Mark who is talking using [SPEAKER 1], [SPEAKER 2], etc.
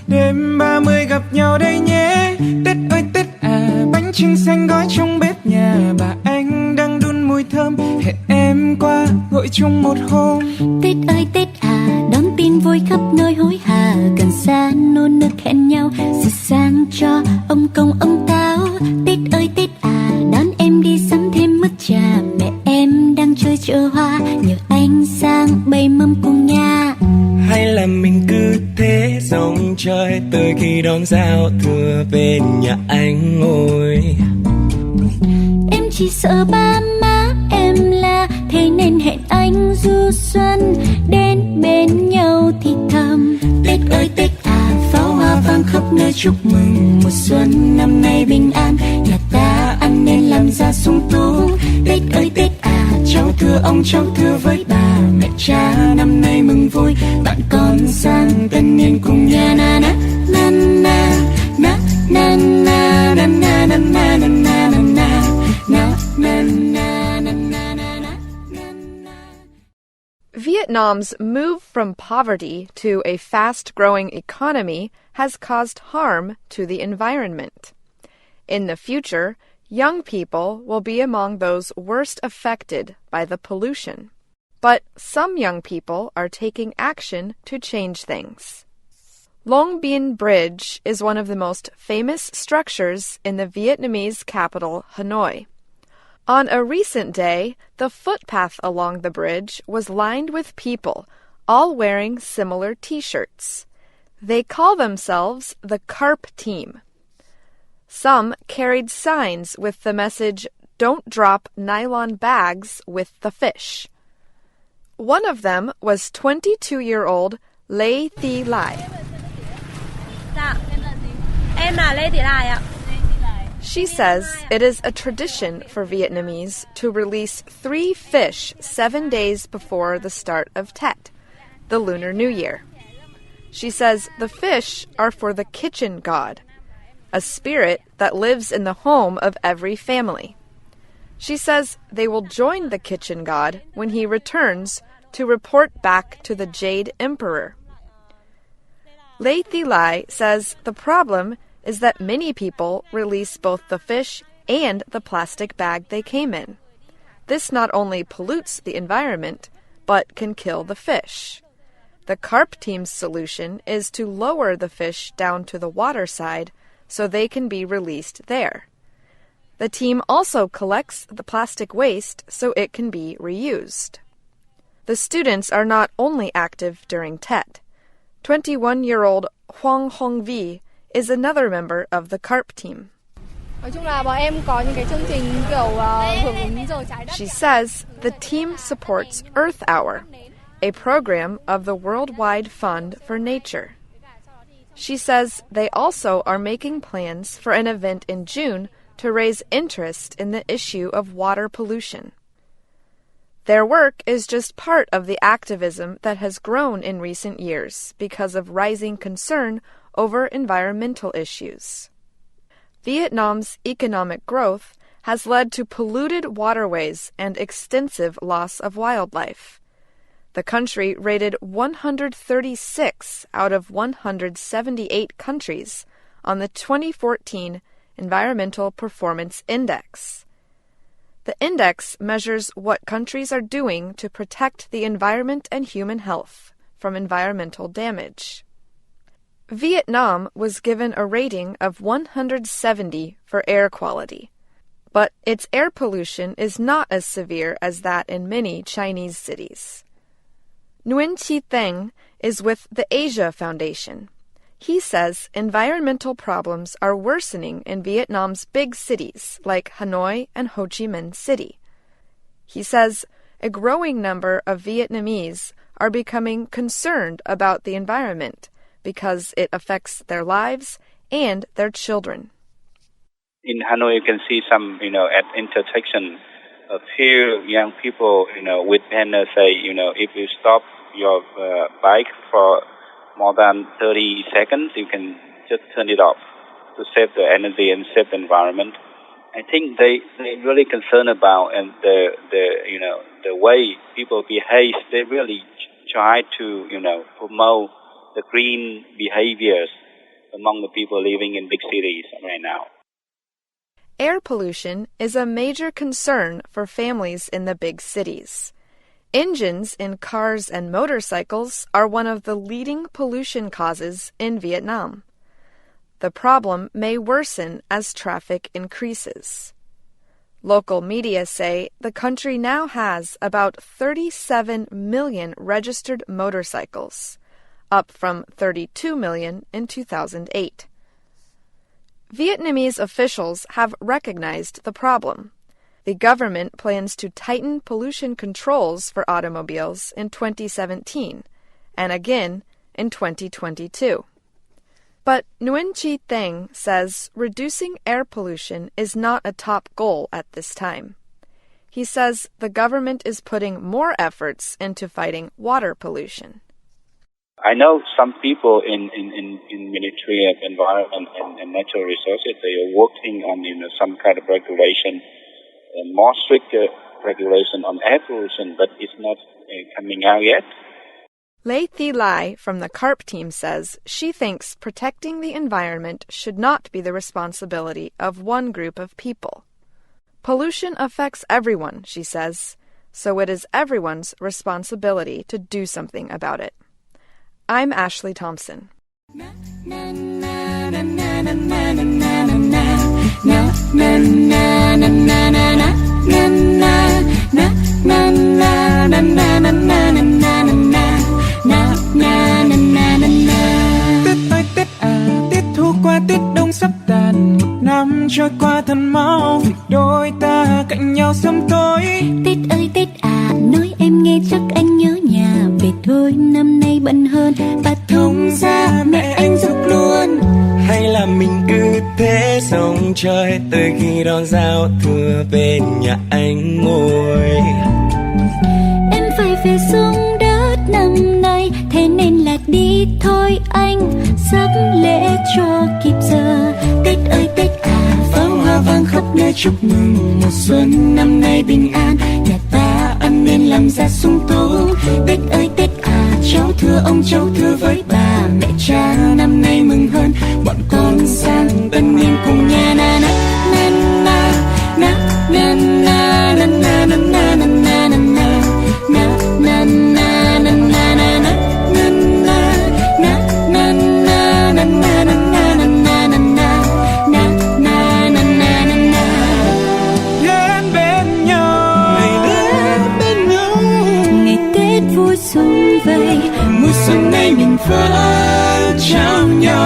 [SPEAKER 1] Đêm 30 gặp nhau đây nhé. Tết ơi Tết à, bánh chưng xanh gói trong bếp nhà. Bà anh đang đun mùi thơm, hẹn em qua gọi chung một hôm.
[SPEAKER 2] Tết ơi Tết à, đón tin vui khắp nơi hối hả. Gần xa nôn nức hẹn nhau, sự sang cho ông công ông táo. Tết ơi Tết à, đón em đi sắm thêm mứt trà. Mẹ em đang chơi chợ hoa, nhờ anh sang bày mâm cùng nhà.
[SPEAKER 1] Hay là mình cứ thế rong chơi tới khi đón giao thừa bên nhà anh ngồi.
[SPEAKER 2] Em chỉ sợ ba má em là, thế nên hẹn anh du xuân đến bên nhau thì thầm. Tết ơi Tết à, pháo hoa vang khắp nơi chúc mừng mùa xuân năm nay bình an. Nhà ta ăn nên làm ra sung túc. Tết ơi Tết à, cháu thưa ông cháu thưa với bà mẹ cha năm nay mừng vui. Bạn con sang tân niên cùng nhà. Na na na na na na na na na na na na na na.
[SPEAKER 3] Vietnam's move from poverty to a fast-growing economy has caused harm to the environment. In the future, young people will be among those worst affected by the pollution. But some young people are taking action to change things. Long Bien Bridge is one of the most famous structures in the Vietnamese capital, Hanoi. On a recent day, the footpath along the bridge was lined with people, all wearing similar T-shirts. They call themselves the Carp Team. Some carried signs with the message, "Don't drop nylon bags with the fish." One of them was 22-year-old Lê Thị Lai.
[SPEAKER 4] Em là Lê Thị Lai ạ.
[SPEAKER 3] She says it is a tradition for Vietnamese to release 3 fish 7 days before the start of Tet, the Lunar New Year. She says the fish are for the kitchen god, a spirit that lives in the home of every family. She says they will join the kitchen god when he returns to report back to the Jade Emperor. Lê Thị Lai says the problem is that many people release both the fish and the plastic bag they came in. This not only pollutes the environment, but can kill the fish. The Carp Team's solution is to lower the fish down to the water side so they can be released there. The team also collects the plastic waste so it can be reused. The students are not only active during Tet. 21-year-old Hoang Hong Vi is another member of the Carp Team. She says the team supports Earth Hour, a program of the Worldwide Fund for Nature. She says they also are making plans for an event in June to raise interest in the issue of water pollution. Their work is just part of the activism that has grown in recent years because of rising concern over environmental issues. Vietnam's economic growth has led to polluted waterways and extensive loss of wildlife. The country rated 136 out of 178 countries on the 2014 Environmental Performance Index. The index measures what countries are doing to protect the environment and human health from environmental damage. Vietnam was given a rating of 170 for air quality, but its air pollution is not as severe as that in many Chinese cities. Nguyen Chi Theng is with the Asia Foundation. He says environmental problems are worsening in Vietnam's big cities like Hanoi and Ho Chi Minh City. He says a growing number of Vietnamese are becoming concerned about the environment because it affects their lives and their children.
[SPEAKER 5] In Hanoi, you can see some, at intersection, a few young people, with banners say, if you stop your bike for more than 30 seconds, you can just turn it off to save the energy and save the environment. I think they're really concerned about and the way people behave. They really try to promote the green behaviors among the people living in big cities right now.
[SPEAKER 3] Air pollution is a major concern for families in the big cities. Engines in cars and motorcycles are one of the leading pollution causes in Vietnam. The problem may worsen as traffic increases. Local media say the country now has about 37 million registered motorcycles, up from 32 million in 2008. Vietnamese officials have recognized the problem. The government plans to tighten pollution controls for automobiles in 2017 and again in 2022. But Nguyen Chi Theng says reducing air pollution is not a top goal at this time. He says the government is putting more efforts into fighting water pollution.
[SPEAKER 5] I know some people in Ministry of Environment and Natural Resources, they are working on some kind of regulation, more stricter regulation on air pollution, but it's not coming out yet.
[SPEAKER 3] Lê Thi Lai from the CARP team says she thinks protecting the environment should not be the responsibility of one group of people. Pollution affects everyone, she says, so it is everyone's responsibility to do something about it. I'm Ashley Thompson.
[SPEAKER 1] Tết ơi Tết à, Tết thu qua Tết đông sắp tàn. Một năm trôi qua thật mau, vì đôi ta cạnh nhau sớm tối.
[SPEAKER 2] Tết ơi Tết à, nói em nghe chắc anh nhớ nhà. Về thôi năm nay bận hơn, bà thông ra mẹ anh giúp luôn.
[SPEAKER 6] Hay là mình cứ thế sống chơi tới khi đón giao thừa bên nhà anh ngồi.
[SPEAKER 2] Em phải về xuống đất năm nay, thế nên là đi thôi anh, sắp lễ cho kịp giờ.
[SPEAKER 1] Tết ơi Tết à, pháo hoa vang khắp nơi chúc mừng mùa xuân năm nay bình an. Nhà ta ăn nên làm ra sung túc. Tết ơi Tết à, cháu thưa ông cháu thưa với bà mẹ cha năm nay mừng hơn. Bọn con sang tân niên cùng nhà na na na na na na na na na na na na na na na na na na na.
[SPEAKER 2] Xuân vầy,
[SPEAKER 1] mùa xuân nay mình vẫn trao nhau.